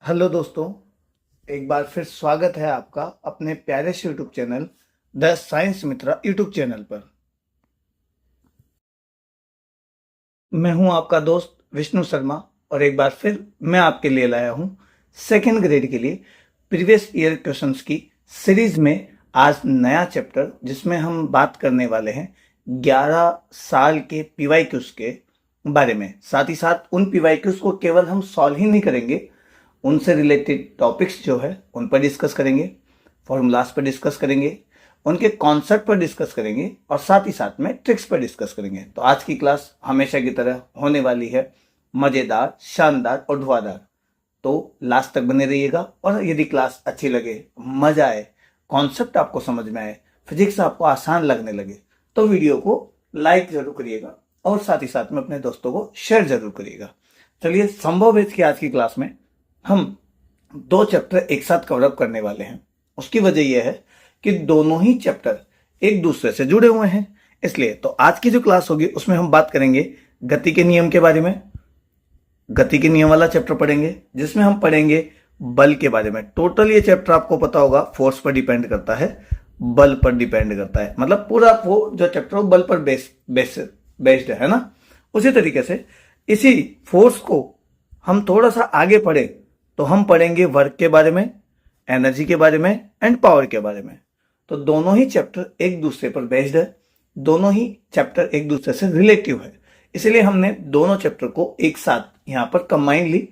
Hello दोस्तों, एक बार फिर स्वागत है आपका अपने प्यारे से YouTube channel the science Mitra YouTube channel पर। मैं हूं आपका दोस्त विष्णु शर्मा और एक बार फिर मैं आपके लिए लाया हूं सेकेंड ग्रेड के लिए प्रीवियस ईयर क्वेश्चंस की सीरीज में आज नया चैप्टर जिसमें हम बात करने वाले हैं 11 साल के पीवाईक्यूज के बारे में। साथ ही साथ उन पीवाईक्यूज को केवल हम सॉल्व ही नहीं करेंगे, उनसे रिलेटेड टॉपिक्स जो है उन पर डिस्कस करेंगे, फॉर्मूलाज पर डिस्कस करेंगे, उनके कॉन्सेप्ट पर डिस्कस करेंगे और साथ ही साथ में ट्रिक्स पर डिस्कस करेंगे। तो आज की क्लास हमेशा की तरह होने वाली है मजेदार, शानदार और धुआंधार। तो लास्ट तक बने रहिएगा और यदि क्लास अच्छी लगे, मजा आए, कॉन्सेप्ट आपको समझ में आए, फिजिक्स आपको आसान लगने लगे तो वीडियो को लाइक जरूर करिएगा और साथ ही साथ में अपने दोस्तों को शेयर जरूर करिएगा। चलिए, संभव है कि आज की क्लास में हम दो चैप्टर एक साथ कवरअप करने वाले हैं। उसकी वजह यह है कि दोनों ही चैप्टर एक दूसरे से जुड़े हुए हैं। इसलिए तो आज की जो क्लास होगी उसमें हम बात करेंगे गति के नियम के बारे में। गति के नियम वाला चैप्टर पढ़ेंगे जिसमें हम पढ़ेंगे बल के बारे में। टोटल ये चैप्टर आपको पता होगा फोर्स पर डिपेंड करता है, बल पर डिपेंड करता है, मतलब पूरा वो जो चैप्टर बल पर बेस्ड है ना। उसी तरीके से इसी फोर्स को हम थोड़ा सा आगे पढ़े तो हम पढ़ेंगे वर्क के बारे में, एनर्जी के बारे में एंड पावर के बारे में। तो दोनों ही चैप्टर एक दूसरे पर बेस्ड है, दोनों ही चैप्टर एक दूसरे से रिलेटिव है। इसलिए हमने दोनों चैप्टर को एक साथ यहां पर कंबाइनली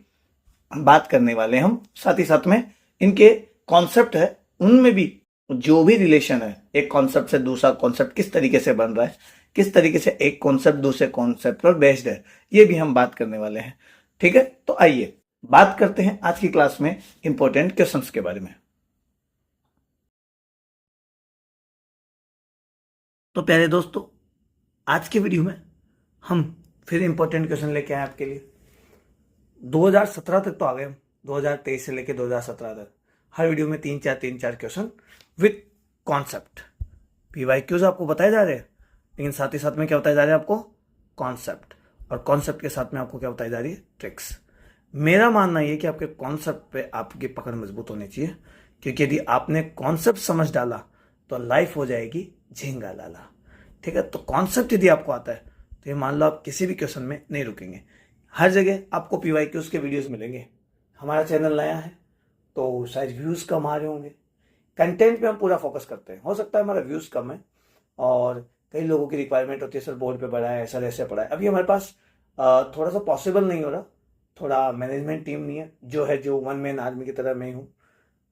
बात करने वाले हैं हम। साथ ही साथ में इनके कॉन्सेप्ट है उनमें भी जो भी रिलेशन है, एक कॉन्सेप्ट से दूसरा कॉन्सेप्ट किस तरीके से बन रहा है, किस तरीके से एक कॉन्सेप्ट दूसरे कॉन्सेप्ट पर बेस्ड है, ये भी हम बात करने वाले हैं। ठीक है, तो आइए बात करते हैं आज की क्लास में इंपॉर्टेंट क्वेश्चंस के बारे में। तो प्यारे दोस्तों, आज के वीडियो में हम फिर इंपॉर्टेंट क्वेश्चन लेके आए आपके लिए। 2017 तक तो आ गए हम, 2023 से लेके 2017 तक हर वीडियो में तीन चार क्वेश्चन विथ कॉन्सेप्ट। पीवाईक्यूज आपको बताए जा रहे हैं, लेकिन साथ ही साथ में क्या बताए जा रहे हैं आपको? कॉन्सेप्ट। और कॉन्सेप्ट के साथ में आपको क्या बताई जा रही है? ट्रिक्स। मेरा मानना यह कि आपके कॉन्सेप्ट पे आपकी पकड़ मजबूत होनी चाहिए, क्योंकि यदि आपने कॉन्सेप्ट समझ डाला तो लाइफ हो जाएगी झींगा लाला। ठीक है, तो कॉन्सेप्ट यदि आपको आता है तो ये मान लो आप किसी भी क्वेश्चन में नहीं रुकेंगे। हर जगह आपको पीवाईक्यूज के वीडियोस मिलेंगे। हमारा चैनल नया है तो शायद व्यूज कम आ रहे होंगे। कंटेंट पे हम पूरा फोकस करते हैं। हो सकता है हमारा व्यूज कम है और कई लोगों की रिक्वायरमेंट होती है, सर बोर्ड पे पढ़ा है, सर ऐसे पढ़ा है। अभी हमारे पास थोड़ा सा पॉसिबल नहीं हो रहा, थोड़ा मैनेजमेंट टीम नहीं है जो वन मैन आर्मी की तरह मैं हूँ।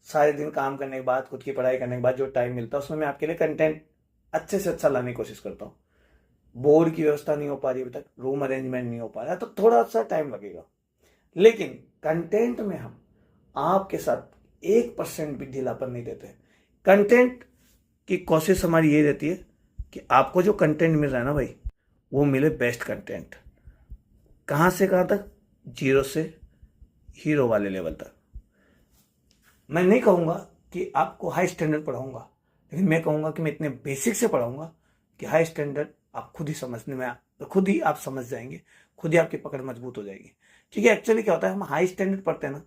सारे दिन काम करने के बाद, खुद की पढ़ाई करने के बाद जो टाइम मिलता है उसमें मैं आपके लिए कंटेंट अच्छे से अच्छा लाने की कोशिश करता हूँ। बोर्ड की व्यवस्था नहीं हो पा रही अभी तक, रूम अरेंजमेंट नहीं हो पा रहा है, तो थोड़ा सा टाइम लगेगा। लेकिन कंटेंट में हम आपके साथ 1% भी ढीलापन नहीं देते। कंटेंट की कोशिश हमारी ये रहती है कि आपको जो कंटेंट मिल रहा है ना भाई, वो मिले बेस्ट कंटेंट। कहाँ से कहाँ तक? जीरो से हीरो वाले लेवल तक। मैं नहीं कहूँगा कि आपको हाई स्टैंडर्ड पढ़ाऊंगा, लेकिन मैं कहूँगा कि मैं इतने बेसिक से पढ़ाऊंगा कि हाई स्टैंडर्ड आप खुद ही समझने में खुद ही आप समझ जाएंगे, खुद ही आपकी पकड़ मजबूत हो जाएगी। क्योंकि एक्चुअली क्या होता है, हम हाई स्टैंडर्ड पढ़ते हैं ना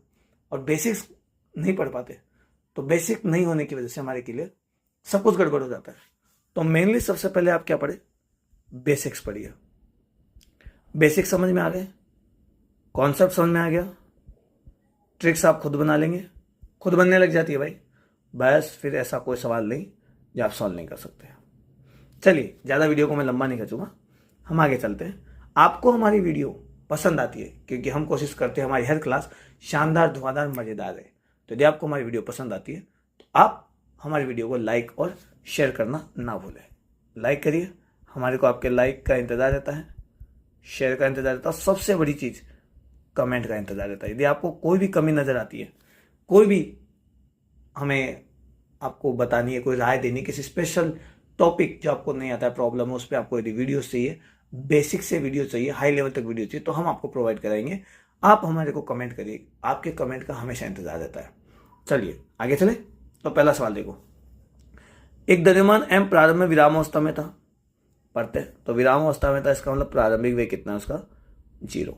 और बेसिक्स नहीं पढ़ पाते, तो बेसिक नहीं होने की वजह से हमारे के लिए सब कुछ गड़बड़ हो जाता है। तो मेनली सबसे पहले आप क्या पढ़े? बेसिक्स पढ़िए। बेसिक्स समझ में आ गए, कॉन्सेप्ट समझ में आ गया, ट्रिक्स आप खुद बना लेंगे, खुद बनने लग जाती है भाई। बस फिर ऐसा कोई सवाल नहीं जो आप सॉल्व नहीं कर सकते। चलिए, ज़्यादा वीडियो को मैं लंबा नहीं खींचूंगा, हम आगे चलते हैं। आपको हमारी वीडियो पसंद आती है क्योंकि हम कोशिश करते हैं हमारी हर क्लास शानदार, धुआंधार, मज़ेदार रहे। तो यदि आपको हमारी वीडियो पसंद आती है तो आप हमारी वीडियो को लाइक और शेयर करना ना भूलें। लाइक करिए, हमारे को आपके लाइक का इंतज़ार रहता है, शेयर का इंतज़ार रहता है, सबसे बड़ी चीज़ कमेंट का इंतज़ार रहता है। यदि आपको कोई भी कमी नज़र आती है, कोई भी हमें आपको बतानी है, कोई राय देनी, किसी स्पेशल टॉपिक जो आपको नहीं आता है, प्रॉब्लम है, उस पर आपको यदि वीडियो चाहिए, बेसिक से वीडियो चाहिए, हाई लेवल तक वीडियो चाहिए, तो हम आपको प्रोवाइड कराएंगे। आप हमारे को कमेंट करिए, आपके कमेंट का हमेशा इंतजार रहता है। चलिए आगे चले। तो पहला सवाल देखो, एक द्रव्यमान एम प्रारंभ में विरामावस्था में था। पढ़ते तो विरामावस्था में था, इसका मतलब प्रारंभिक वेग कितना है उसका? 0।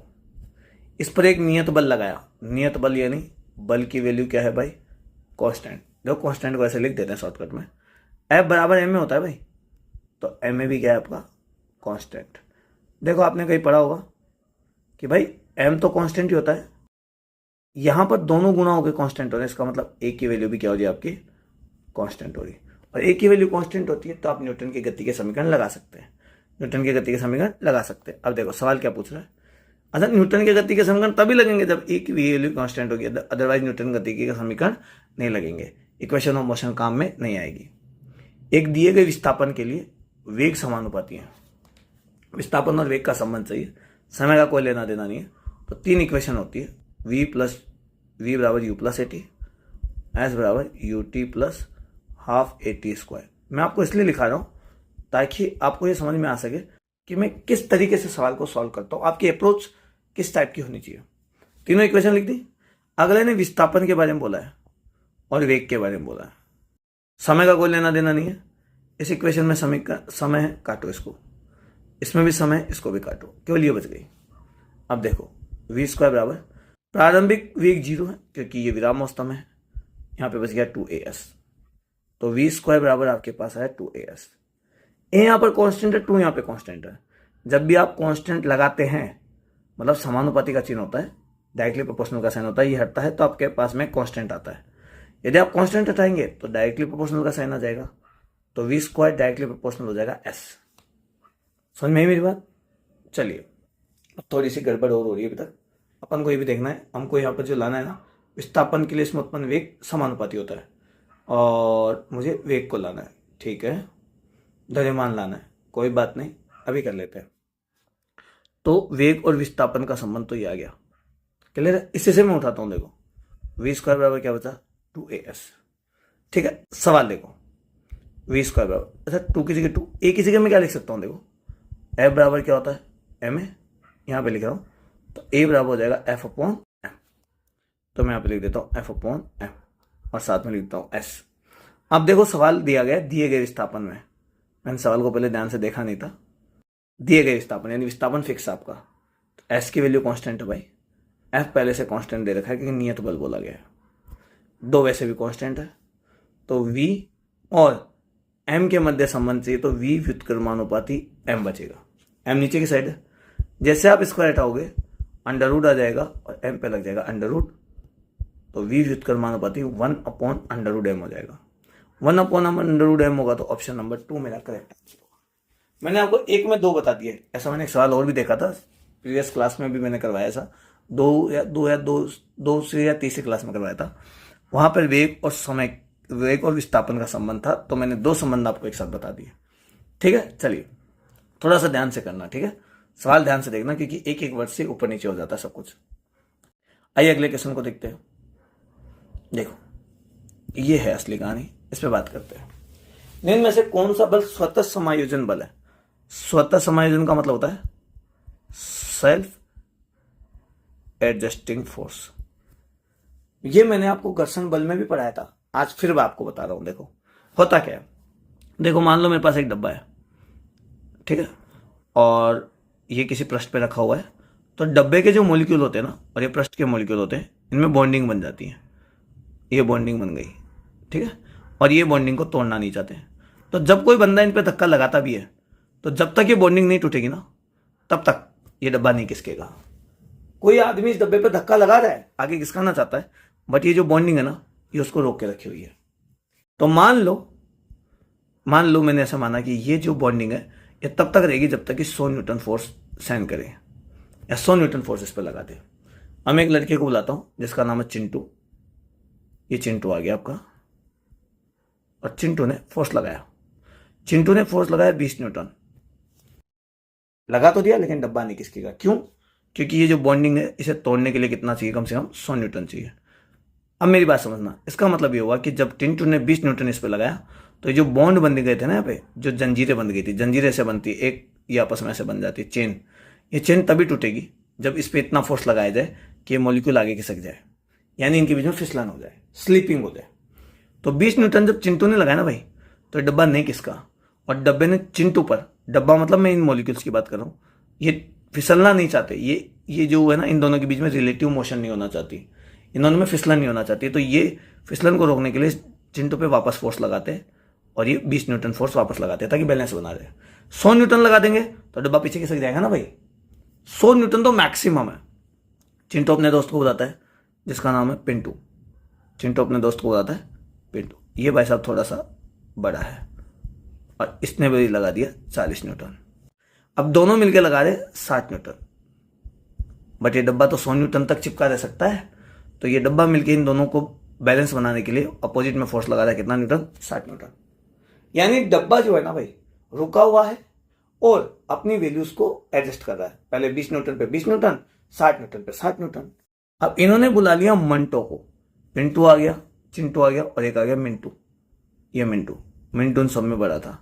इस पर एक नियत बल लगाया। नियत बल यानी बल की वैल्यू क्या है भाई, कांस्टेंट। देखो कांस्टेंट को ऐसे लिख देते हैं शॉर्टकट में, एफ बराबर एम में होता है भाई, तो एम में भी क्या है आपका कांस्टेंट। देखो आपने कहीं पढ़ा होगा कि भाई एम तो कांस्टेंट ही होता है, यहां पर दोनों गुना होकर कांस्टेंट हो रहे हैं, इसका मतलब ए की वैल्यू भी क्या हो रही है आपकी कांस्टेंट हो रही है। और ए की वैल्यू कांस्टेंट होती है तो आप न्यूटन की गति के समीकरण लगा सकते हैं, न्यूटन की गति के समीकरण लगा सकते हैं। अब देखो सवाल क्या पूछ रहा है, अच्छा न्यूटन की गति के समीकरण तभी लगेंगे जब ए की वैल्यू कांस्टेंट होगी, अदरवाइज न्यूटन गति के समीकरण नहीं लगेंगे, इक्वेशन ऑफ मोशन काम में नहीं आएगी। एक दिए गए विस्थापन के लिए वेग समानुपाती है, विस्थापन और वेग का संबंध चाहिए, समय का कोई लेना देना नहीं है, तो तीन इक्वेशन होती है, v बराबर u plus a t, s बराबर u t plus half a t square. मैं आपको इसलिए लिखा रहा हूँ ताकि आपको ये समझ में आ सके कि मैं किस तरीके से सवाल को सॉल्व करता हूँ, आपकी अप्रोच किस टाइप की होनी चाहिए। तीनों इक्वेशन लिख दी। अगले ने विस्थापन के बारे में बोला है और वेग के बारे में बोला है, समय का कोई लेना देना नहीं है। इस इक्वेशन में समय है, काटो इसको, इसमें भी समय, इसको भी काटो, केवल ये बच गई। अब देखो वी स्क्वायर बराबर प्रारंभिक वेग 0 है क्योंकि ये विराम अवस्था में है, यहाँ पे बच गया 2as, तो वी स्क्वायर बराबर आपके पास है 2as। ए यहाँ पर कांस्टेंट है, 2 यहाँ पे कांस्टेंट है। जब भी आप कांस्टेंट लगाते हैं मतलब समानुपाती का चिन्ह होता है, डायरेक्टली प्रोपोर्शनल का साइन होता है, ये हटता है तो आपके पास में कांस्टेंट आता है। यदि आप कांस्टेंट हटाएंगे तो डायरेक्टली प्रोपोर्शनल का साइन आ जाएगा, तो वी स्क्वायर डायरेक्टली प्रोपोर्शनल हो जाएगा एस। समझ में आई मेरी बात? चलिए अब थोड़ी सी गड़बड़ और हो रही है अभी तक, अपन को ये भी देखना है, हमको यहाँ पर जो लाना है ना, विस्थापन के लिए इसमें उत्पन्न वेग समानुपाती होता है और मुझे वेग को लाना है, ठीक है, द्रव्यमान लाना है, कोई बात नहीं अभी कर लेते हैं। तो वेग और विस्थापन का संबंध तो ये आ गया, क्लियर है। इसी से मैं उठाता हूँ, देखो वी स्क्वायर बराबर क्या बचा 2as, ठीक है। सवाल देखो वी स्क्वायर बराबर, अच्छा 2 की जगह 2, ए की जगह मैं क्या लिख सकता हूँ, देखो एफ बराबर क्या होता है एम है, यहाँ पे लिख रहा हूँ, तो ए बराबर हो जाएगा एफ अपॉन एम, तो मैं यहाँ पे लिख देता हूँ एफ अपॉन एम और साथ में लिखता हूँ एस। अब देखो सवाल दिया गया दिए गए विस्थापन में, मैंने सवाल को पहले ध्यान से देखा नहीं था, दिए गए विस्थापन यानी विस्थापन फिक्स आपका, तो एस की वैल्यू कांस्टेंट है भाई, एफ पहले से कांस्टेंट दे रखा है क्योंकि नियत बल बोला गया है, दो वैसे भी कांस्टेंट है, तो वी और एम के मध्य संबंध चाहिए, तो वी व्युत्क्रमानुपाती एम बचेगा, एम नीचे की साइड है, जैसे आप स्क्वायर हटाओगे अंडर रूट आ जाएगा और एम पे लग जाएगा अंडर रूट, तो वी व्युत्क्रमानुपाती 1 अपॉन अंडर रूट एम हो जाएगा, 1 अपॉन अंडर रूट एम होगा, तो ऑप्शन नंबर 2 मेरा करेक्ट आंसर होगा। मैंने आपको एक में 2 बता दिए, ऐसा मैंने एक सवाल और भी देखा था प्रीवियस क्लास में भी मैंने करवाया था, दो से या तीसरी क्लास में करवाया था, वहां पर वेग और समय, वेग और विस्थापन का संबंध था, तो मैंने 2 संबंध आपको एक साथ बता दिए, ठीक है। चलिए थोड़ा सा ध्यान से करना, ठीक है, सवाल ध्यान से देखना क्योंकि एक एक वर्ड से ऊपर नीचे हो जाता है सब कुछ। आइए अगले क्वेश्चन को देखते हैं। देखो ये है असली कहानी, इस पे बात करते हैं। निम्न में से कौन सा बल स्वतः समायोजन बल है? स्वतः समायोजन का मतलब होता है सेल्फ एडजस्टिंग फोर्स। ये मैंने आपको घर्षण बल में भी पढ़ाया था, आज फिर मैं आपको बता रहा हूं। देखो होता क्या है, देखो मान लो मेरे पास एक डब्बा है, ठीक है, और ये किसी पृष्ठ पे रखा हुआ है, तो डब्बे के जो मॉलिक्यूल होते हैं ना और ये पृष्ठ के मॉलिक्यूल होते हैं, इनमें बॉन्डिंग बन जाती है, ये बॉन्डिंग बन गई, ठीक है, और ये बॉन्डिंग को तोड़ना नहीं चाहते। तो जब कोई बंदा इन पे धक्का लगाता भी है, तो जब तक ये बॉन्डिंग नहीं टूटेगी ना, तब तक ये डब्बा नहीं खिसकेगा। कोई आदमी इस डब्बे पे धक्का लगा रहा है, आगे खिसकाना चाहता है, बट ये जो बॉन्डिंग है ना, ये उसको रोक के रखी हुई है। तो मान लो मैंने ऐसा माना कि ये जो बॉन्डिंग है ये तब तक रहेगी जब तक कि 100 न्यूटन फोर्स सहन करे या 100 न्यूटन फोर्स इस पर लगा दे। अब मैं एक लड़के को बुलाता हूं जिसका नाम है चिंटू, ये चिंटू आ गया आपका, और चिंटू ने फोर्स लगाया, 20 न्यूटन लगा तो दिया, लेकिन डब्बा नहीं खिसकेगा। क्यों? क्योंकि ये जो बॉन्डिंग है इसे तोड़ने के लिए कितना चाहिए, कम से कम 100 न्यूटन चाहिए। अब मेरी बात समझना, इसका मतलब ये हुआ कि जब चिंटू ने 20 न्यूटन इस पर लगाया, तो जो बॉन्ड बन गए थे ना यहाँ पे, जो जंजीरें बन गई थी, जंजीरें से बनती एक ये आपस में ऐसे बन जाती चेन, ये चेन तभी टूटेगी जब इस पर इतना फोर्स लगाया जाए कि ये मॉलिक्यूल आगे खिसक जाए, यानी इनके बीच में फिसलन हो जाए, स्लीपिंग हो जाए। तो 20 न्यूटन जब चिंटू ने लगाया ना भाई, तो डब्बा नहीं खिसका, और डब्बे ने चिंटू पर, डब्बा मतलब मैं इन मॉलिक्यूल्स की बात कर रहा हूँ, ये फिसलना नहीं चाहते, ये जो है ना इन दोनों के बीच में रिलेटिव मोशन नहीं होना चाहती, इन्होंने में फिसलन नहीं होना चाहती, तो ये फिसलन को रोकने के लिए चिंटू पे वापस फोर्स लगाते हैं और ये 20 न्यूटन फोर्स वापस लगाते हैं ताकि बैलेंस बना रहे। 100 न्यूटन लगा देंगे तो डब्बा पीछे खिसक जाएगा ना भाई। 100 न्यूटन तो मैक्सिमम है। चिंटू अपने दोस्त को बताता है जिसका नाम है पिंटू। चिंटू अपने दोस्त को बताता है पिंटू, ये भाई साहब थोड़ा सा बड़ा है, और इसने भी लगा दिया 40 न्यूटन। अब दोनों मिलकर लगा रहे 60 न्यूटन, बट ये डब्बा तो 100 न्यूटन तक चिपका रह सकता है, तो ये डब्बा मिलकर इन दोनों को बैलेंस बनाने के लिए अपोजिट में फोर्स लगा रहा है कितना न्यूटन, 60 न्यूटन। यानी डब्बा जो है ना भाई रुका हुआ है और अपनी वैल्यूज को एडजस्ट कर रहा है। पहले 20 न्यूटन पे 20 न्यूटन, 60 न्यूटन पे 60 न्यूटन। अब इन्होंने बुला लिया मंटो को, पिंटू आ गया, चिंटू आ गया और एक आ गया मिंटू। ये मिंटू इन सब में बड़ा था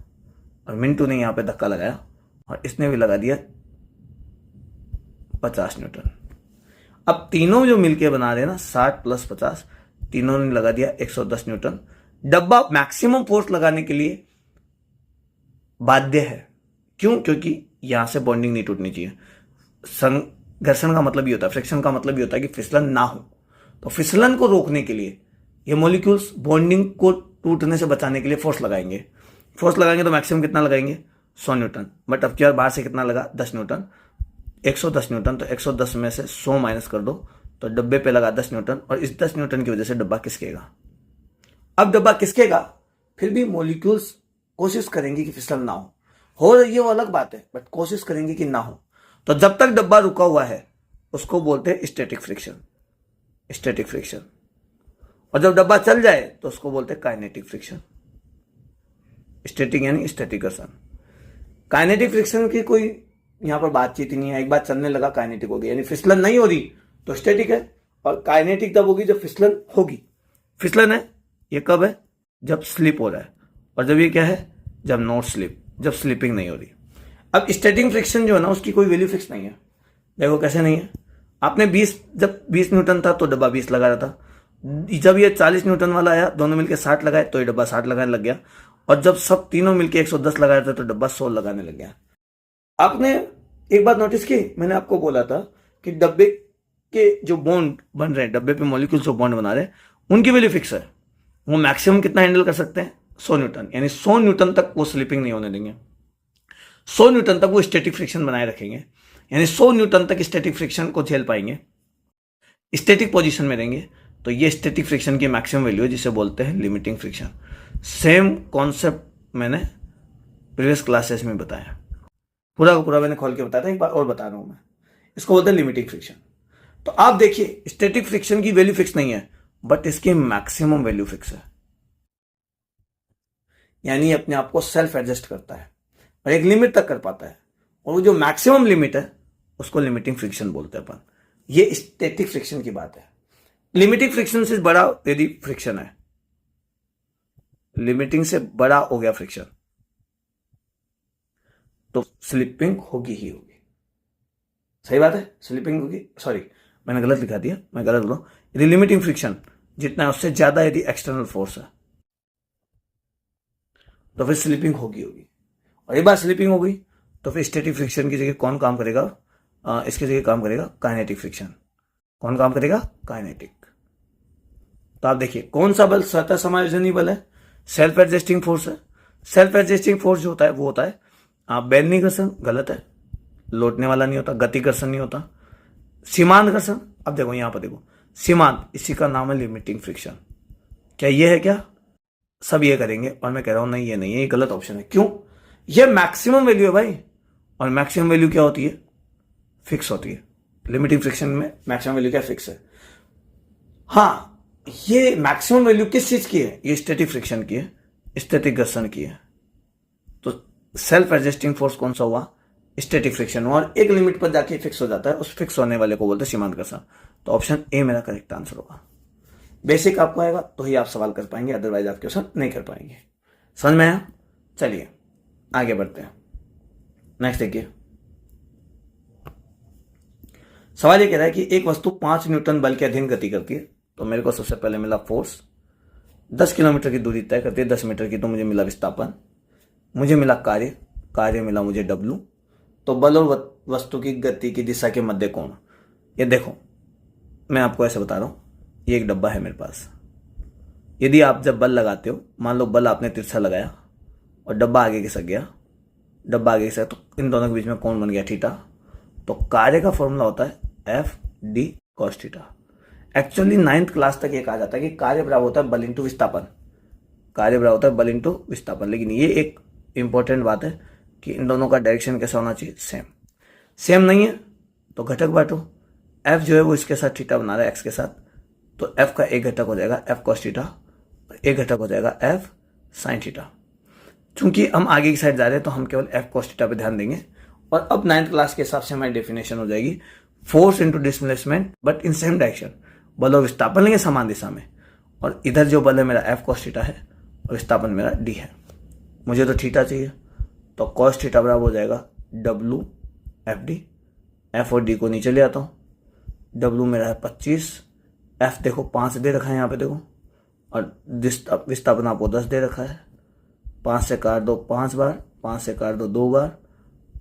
और मिंटू ने यहां पे धक्का लगाया और इसने भी लगा दिया 50 न्यूटन। अब तीनों जो मिलके बना रहे हैं ना 60 + 50, तीनों ने लगा दिया 110 न्यूटन। डब्बा मैक्सिमम फोर्स लगाने के लिए बाध्य है। क्यों? क्योंकि यहां से बॉन्डिंग नहीं टूटनी चाहिए। घर्षण का मतलब ये होता है, फ्रिक्शन का मतलब ये होता है कि फिसलन ना हो। तो फिसलन को रोकने के लिए ये मॉलिक्यूल्स बॉन्डिंग को टूटने से बचाने के लिए फोर्स लगाएंगे। फोर्स लगाएंगे तो मैक्सिमम कितना लगाएंगे, 100 न्यूटन। बट अब क्या बाहर से कितना लगा, 10 न्यूटन, 110 न्यूटन। तो 110 में से 100 माइनस कर दो तो डब्बे पे लगा 10 न्यूटन, और इस 10 न्यूटन की वजह से डब्बा खिसकेगा। अब डब्बा खिसकेगा, फिर भी मॉलिक्यूल्स कोशिश करेंगे कि फिसलन ना हो रही है वो अलग बात है, बट कोशिश करेंगे कि ना हो। तो जब तक डब्बा रुका हुआ है उसको बोलते हैं स्टैटिक फ्रिक्शन, स्टैटिक फ्रिक्शन। और जब डब्बा चल जाए तो उसको बोलते हैं काइनेटिक फ्रिक्शन। स्टैटिक यानी स्टैटिक घर्षण। काइनेटिक फ्रिक्शन की कोई यहां पर बातचीत ही नहीं है। एक बार चलने लगा काइनेटिक होगी, यानी फिसलन नहीं हो रही तो स्टैटिक है, और काइनेटिक तब होगी जब फिसलन होगी। फिसलन है ये कब है, जब स्लिप हो रहा है, और जब ये क्या है, जब नॉट स्लिप, जब स्लिपिंग नहीं हो रही। अब स्टैटिक फ्रिक्शन जो है ना उसकी कोई वैल्यू फिक्स नहीं है। देखो कैसे नहीं है, आपने 20, जब 20 न्यूटन था तो डब्बा 20 लगा रहा था। जब ये 40 न्यूटन वाला आया, दोनों मिलकर 60 लगाए तो ये डब्बा 60 लगाने लग गया, और जब सब तीनों मिलकर 110 लगाए थे तो डब्बा 100 लगाने लग गया। आपने एक बात नोटिस की, मैंने आपको बोला था कि डब्बे के जो बॉन्ड बन रहे हैं, डब्बे पे मॉलिक्यूल्स जो बॉन्ड बना रहे हैं, उनकी वैल्यू फिक्स है। वो मैक्सिमम कितना हैंडल कर सकते हैं, 100 न्यूटन। यानी 100 न्यूटन तक वो स्लिपिंग नहीं होने देंगे, 100 न्यूटन तक वो स्टैटिक फ्रिक्शन बनाए रखेंगे। यानी 100 न्यूटन तक स्टैटिक फ्रिक्शन को झेल पाएंगे, स्टैटिक पोजीशन में रहेंगे। तो ये स्टैटिक फ्रिक्शन की मैक्सिमम वैल्यू है, जिसे बोलते हैं लिमिटिंग फ्रिक्शन। सेम कॉन्सेप्ट मैंने प्रीवियस क्लासेस में बताया, पूरा का पूरा मैंने खोल के बताया था, एक बार और बता रहा हूं मैं। इसको बोलते हैं लिमिटिंग फ्रिक्शन। तो आप देखिए स्टैटिक फ्रिक्शन की वैल्यू फिक्स नहीं है, बट इसकी मैक्सिमम वैल्यू फिक्स है। यानी अपने आप को सेल्फ एडजस्ट करता है और एक लिमिट तक कर पाता है, और वो जो मैक्सिमम लिमिट है उसको लिमिटिंग फ्रिक्शन बोलते हैं अपन। ये स्टैटिक फ्रिक्शन की बात है। लिमिटिंग फ्रिक्शन से बड़ा यदि फ्रिक्शन है, लिमिटिंग से बड़ा हो गया फ्रिक्शन, तो स्लिपिंग होगी ही होगी। सही बात है, स्लिपिंग होगी। सॉरी, मैंने गलत लिखा दिया, मैं गलत बोल रहा हूं। यदि लिमिटिंग फ्रिक्शन जितना है उससे ज्यादा यदि एक्सटर्नल फोर्स है तो फिर स्लिपिंग होगी होगी। और एक बार स्लिपिंग हो गई तो फिर स्टैटिक फ्रिक्शन की जगह कौन काम करेगा, इसकी जगह काम करेगा काइनेटिक फ्रिक्शन। कौन काम करेगा, काइनेटिक। तो आप देखिए कौन सा बल स्वतः समायोजनी बल है, सेल्फ एडजस्टिंग फोर्स है। सेल्फ एडजस्टिंग फोर्स जो होता है वो होता है बेलनी घर्षण, गलत है, लौटने वाला नहीं होता, गति घर्षण नहीं होता। सीमांत घर्षण, अब देखो यहां पर देखो सीमांत, इसी का नाम है लिमिटिंग फ्रिक्शन। क्या ये है क्या, सब ये करेंगे, और मैं कह रहा हूं नहीं ये नहीं है, ये गलत ऑप्शन है। क्यों, ये मैक्सिमम वैल्यू है भाई, और मैक्सिमम वैल्यू क्या होती है, फिक्स होती है। लिमिटिंग फ्रिक्शन में मैक्सिमम वैल्यू क्या, फिक्स है। हाँ, ये मैक्सिमम वैल्यू किस चीज की है, ये स्टैटिक फ्रिक्शन की है, स्टैटिक घर्षण की है। तो सेल्फ एडजस्टिंग फोर्स कौन सा हुआ, स्टैटिक फ्रिक्शन हुआ, और एक लिमिट पर जाके फिक्स हो जाता है, उस फिक्स होने वाले को बोलते हैं सीमांत घर्षण। तो ऑप्शन ए मेरा करेक्ट आंसर होगा। बेसिक आपको आएगा तो ही आप सवाल कर पाएंगे, अदरवाइज आप क्वेश्चन नहीं कर पाएंगे। समझ में आया? चलिए आगे बढ़ते हैं। नेक्स्ट देखिए, सवाल ये कह रहा है कि एक वस्तु 5 न्यूटन बल के अधीन गति करती है। तो मेरे को सबसे पहले मिला फोर्स, 10 किलोमीटर की दूरी तय करती है, 10 मीटर की, तो मुझे मिला विस्थापन, मुझे मिला कार्य मिला मुझे W। तो बल और वस्तु की गति की दिशा के मध्य कोण, ये देखो मैं आपको ऐसे बता रहा हूं, ये एक डब्बा है मेरे पास। यदि आप जब बल लगाते हो, मान लो बल आपने तिरछा लगाया और डब्बा आगे खिसक गया, डब्बा आगे खिसक, तो इन दोनों के बीच में कोण बन गया थीटा। तो कार्य का फॉर्मूला होता है F D cos theta. Actually 9th class तक ये कहा जाता है कि कार्य बराबर होता है बल इंटू विस्थापन, कार्य बराबर होता है बल इंटू विस्थापन। लेकिन ये एक इंपॉर्टेंट बात है कि इन दोनों का डायरेक्शन कैसा होना चाहिए, सेम। सेम नहीं है तो घटक बांटो। एफ जो है वो इसके साथ थीटा बना रहा है एक्स के साथ, तो एफ का एक घटक हो जाएगा एफ कॉस थीटा और एक घटक हो जाएगा एफ साइन थीटा। चूंकि हम आगे की साइड जा रहे हैं तो हम केवल एफ कॉस थीटा पे ध्यान देंगे। और अब 9th क्लास के हिसाब से हमारी डेफिनेशन हो जाएगी force into displacement but in same direction. बल और विस्थापन लेंगे समान दिशा में, और इधर जो बल है मेरा एफ कॉस थीटा है और विस्थापन मेरा डी है। मुझे तो थीटा चाहिए, तो कॉस थीटा बराबर हो जाएगा डब्लू एफ डी। एफ और डी को नीचे ले आता हूँ। डब्लू मेरा है 25, एफ देखो 5 दे रखा है यहाँ पे देखो, और विस्थापन आपको 10 दे रखा है। 5 से काट दो 5 बार, 5 से काट दो 2 बार,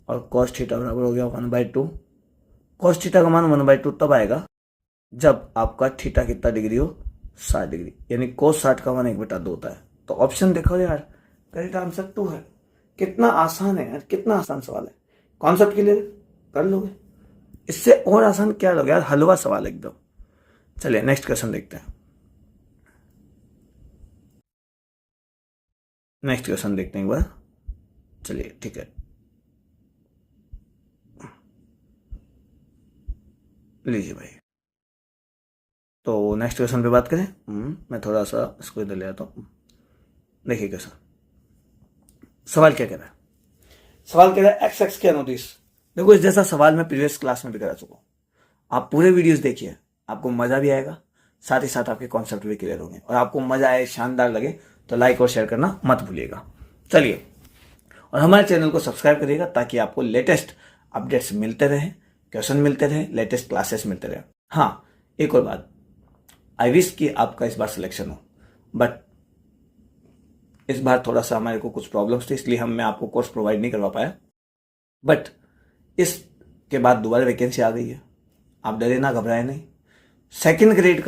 और कॉस थीटा बराबर हो गया 1/2। कॉस थीटा का मान 1/2 तब आएगा जब आपका थीटा कितना डिग्री हो, 60 डिग्री, यानी कोस 60 का मान 1/2 होता है। तो ऑप्शन देखो यार, करेक्ट आंसर 2 है। कितना आसान है यार, कितना आसान सवाल है। कॉन्सेप्ट क्लियर कर लोगे, इससे और आसान क्या लोगे यार, हलवा सवाल एकदम। चलिए नेक्स्ट क्वेश्चन देखते हैं। नेक्स्ट क्वेश्चन देखते हैं एक बार। चलिए ठीक है, लीजिए भाई। तो नेक्स्ट क्वेश्चन पे बात करें। मैं थोड़ा सा इसको इधर ले आता हूँ। देखिए क्वेश्चन, सवाल क्या कह रहा है। सवाल कह रहा है एक्स एक्स के अनुदिश। देखो इस जैसा सवाल मैं प्रीवियस क्लास में भी करा चुका हूँ। आप पूरे वीडियोस देखिए, आपको मजा भी आएगा, साथ ही साथ आपके कॉन्सेप्ट भी क्लियर होंगे। और आपको मजा आए, शानदार लगे तो लाइक और शेयर करना मत भूलिएगा। चलिए, और हमारे चैनल को सब्सक्राइब करिएगा ताकि आपको लेटेस्ट अपडेट्स मिलते रहे, क्वेश्चन मिलते रहे, लेटेस्ट क्लासेस मिलते रहे। हाँ, एक और बात, आई विश कि आपका इस बार सिलेक्शन हो, बट इस बार थोड़ा सा हमारे को कुछ प्रॉब्लम्स थी, इसलिए मैं आपको कोर्स प्रोवाइड नहीं करवा पाया। बट इसके बाद दोबारा वैकेंसी आ गई है, आप डरे ना, घबराए नहीं। सेकेंड ग्रेड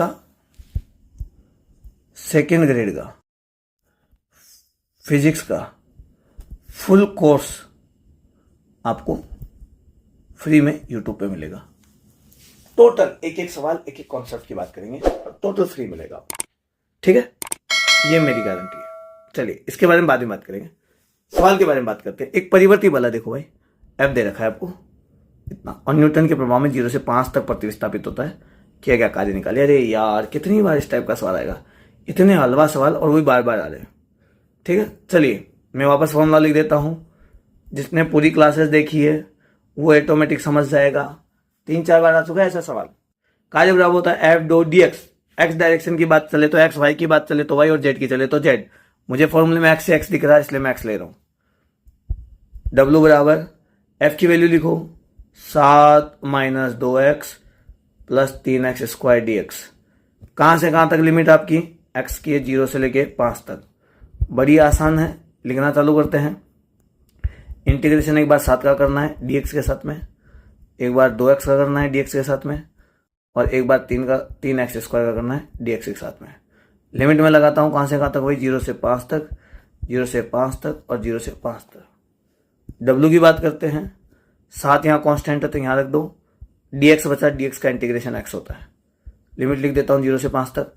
का फिजिक्स का फुल कोर्स आपको फ्री में यूट्यूब पे मिलेगा। टोटल एक एक सवाल, एक एक कॉन्सेप्ट की बात करेंगे और टोटल फ्री मिलेगा आपको, ठीक है, ये मेरी गारंटी है। चलिए इसके बारे में बाद में बात करेंगे, सवाल के बारे में बात करते हैं। एक परिवर्ती बल है, देखो भाई एफ दे रखा है आपको इतना, और न्यूटन के प्रभाव में 0 से 5 तक प्रतिस्थापित होता है, किया गया कार्य निकाले। अरे यार कितनी बार इस टाइप का सवाल आएगा, इतने हलवा सवाल और वही बार बार आ रहे हैं। ठीक है, चलिए मैं वापस फॉर्मूला लिख देता हूँ। जिसने पूरी क्लासेस देखी है वो ऑटोमेटिक समझ जाएगा, 3-4 बार आ चुका है ऐसा सवाल। कार्य बराबर होता है F dot D x. X direction की बात चले तो एक्स, वाई की बात चले तो वाई, और जेड की चले तो जेड। मुझे फॉर्मूले में एक्स से एक्स दिख रहा है इसलिए मैं एक्स ले रहा हूँ। डब्ल्यू बराबर एफ की वैल्यू लिखो 7 - 2x + 3x square D x. कहाँ से कहाँ तक लिमिट आपकी, एक्स की 0 से लेके 5 तक। बड़ी आसान है, लिखना चालू करते हैं। इंटीग्रेशन एक बार 7 का करना है dx के साथ में, एक बार 2x का करना है dx के साथ में, और एक बार 3x स्क्वायर का करना है dx के साथ में। लिमिट में लगाता हूँ कहाँ से कहाँ तक, वही 0 से 5 तक, 0 से 5 तक और 0 से 5 तक। w की बात करते हैं, 7 यहाँ कॉन्स्टेंट है तो यहाँ रख दो, dx बचा, dx का इंटीग्रेशन x होता है। लिमिट लिख देता हूँ 0 से 5 तक।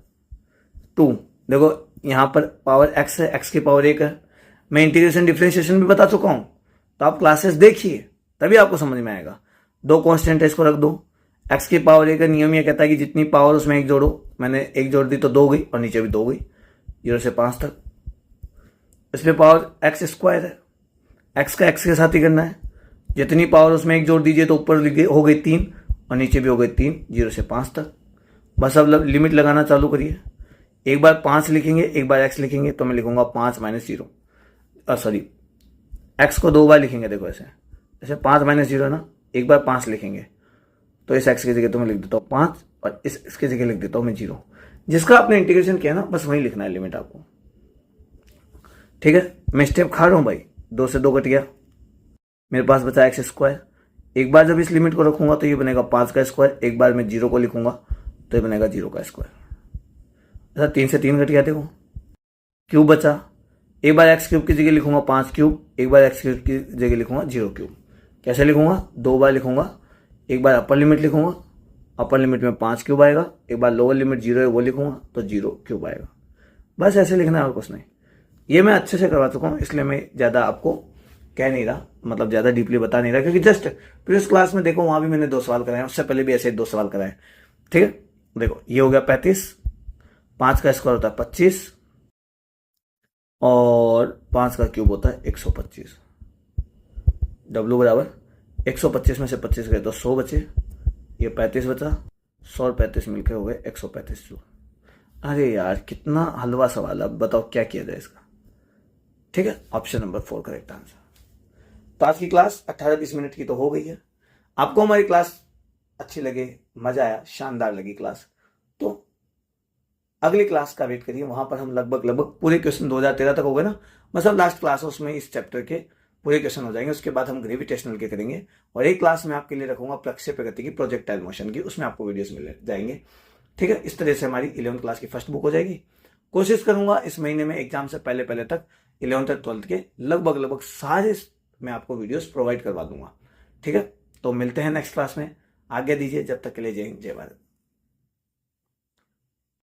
2 देखो यहाँ पर पावर x है, x की पावर 1 है। मैं इंटीग्रेशन डिफरेंशिएशन भी बता चुका हूँ, तो आप क्लासेस देखिए तभी आपको समझ में आएगा। 2 कांस्टेंट है, इसको रख दो। x की पावर 1 का नियम ये कहता है कि जितनी पावर उसमें 1 जोड़ो। मैंने 1 जोड़ दी तो 2 गई और नीचे भी 2 गई, 0 से 5 तक। इसमें पावर x स्क्वायर है, x का x के साथ ही करना है। जितनी पावर उसमें 1 जोड़ दीजिए तो ऊपर हो गई 3 और नीचे भी हो गई 3, 0 से 5 तक। बस अब लिमिट लगाना चालू करिए। एक बार 5 लिखेंगे, एक बार x लिखेंगे, तो मैं लिखूंगा 5 - 0, सॉरी x को 2 बार लिखेंगे। देखो ऐसे 5 - 0 है ना, एक बार 5 लिखेंगे तो इस x की जगह तो मैं लिख देता हूँ 5 और इसकी जगह लिख देता हूँ मैं 0। जिसका आपने इंटीग्रेशन किया ना बस वही लिखना है लिमिट आपको, ठीक है। मैं स्टेप खा रहा हूँ भाई, 2 से 2 कट गया, मेरे पास बचा x स्क्वायर। एक बार जब इस लिमिट को रखूंगा तो ये बनेगा 5 का स्क्वायर, एक बार मैं 0 को लिखूंगा तो ये बनेगा 0 का स्क्वायर। ऐसा 3 से 3 घट गया, देखो क्यूब बचा। एक बार एक्स क्यूब की जगह लिखूंगा 5 क्यूब, एक बार एक्स क्यूब की जगह लिखूंगा 0 क्यूब। कैसे लिखूंगा, 2 बार लिखूंगा। एक बार अपर लिमिट लिखूंगा, अपर लिमिट में 5 क्यूब आएगा। एक बार लोअर लिमिट 0 है वो लिखूंगा तो 0 क्यूब आएगा। बस ऐसे लिखना है और कुछ नहीं। ये मैं अच्छे से करवा चुका हूँ, इसलिए मैं ज़्यादा आपको कह नहीं रहा, मतलब ज़्यादा डीपली बता नहीं रहा, क्योंकि जस्ट प्रीवियस क्लास में देखो वहाँ भी मैंने 2 सवाल कराए, उससे पहले भी ऐसे 2 सवाल कराए। ठीक है, देखो ये हो गया 35, 5 का स्क्वायर होता है 25 और 5 का क्यूब होता है 125। W बराबर 125 में से 25 गए तो 100 बचे, ये 35 बचा, 100 और 35 मिलकर हो गए 135 क्यूब। अरे यार कितना हलवा सवाल है, अब बताओ क्या किया जाए इसका। ठीक है, ऑप्शन नंबर 4 करेक्ट आंसर। तो आज की क्लास 18-20 मिनट की तो हो गई है। आपको हमारी क्लास अच्छी लगे, मजा आया, शानदार लगी क्लास, तो अगली क्लास का वेट करिए। वहां पर हम लगभग पूरे क्वेश्चन 2013 तक हो गए ना, मतलब लास्ट क्लास है उसमें इस चैप्टर के पूरे क्वेश्चन हो जाएंगे। उसके बाद हम ग्रेविटेशनल के करेंगे और एक क्लास में आपके लिए रखूंगा प्रक्षेप प्रगति की, प्रोजेक्टाइल मोशन की, उसमें आपको वीडियोस मिल जाएंगे। ठीक है, इस तरह से हमारी 11th क्लास की फर्स्ट बुक हो जाएगी। कोशिश करूंगा इस महीने में एग्जाम से पहले पहले तक 11th और 12th के लगभग सारे मैं आपको वीडियोस प्रोवाइड करवा दूंगा। ठीक है, तो मिलते हैं नेक्स्ट क्लास में। आज्ञा दीजिए, जब तक के लिए जय हिंद जय भारत।